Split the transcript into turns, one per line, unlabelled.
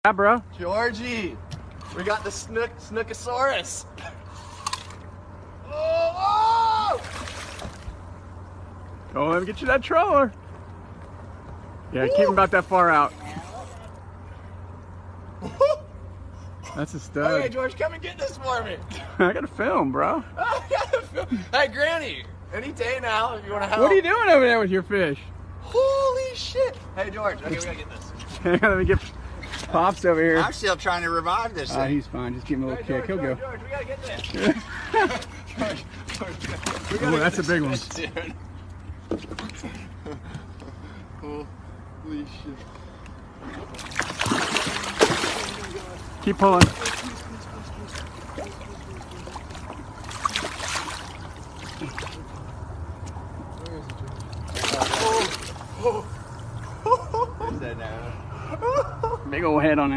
Yeah, bro.
Georgie, we got the Snookosaurus. Oh!
Oh, let me get you that troller. Yeah, keep him about that far out. That's a stud.
Okay, George, come and get this for me.
I gotta film, bro.
Hey, Granny, any day now if you want to help.
What are you doing over there with your fish?
Holy shit. Hey, George, okay, we gotta get this.
Let me get Pops over here.
I'm still trying to revive this thing.
He's fine. Just give him a little kick. He'll go.
George, we gotta get this.
Oh, that's a big one.
Holy shit.
Keep pulling. Big old head on it.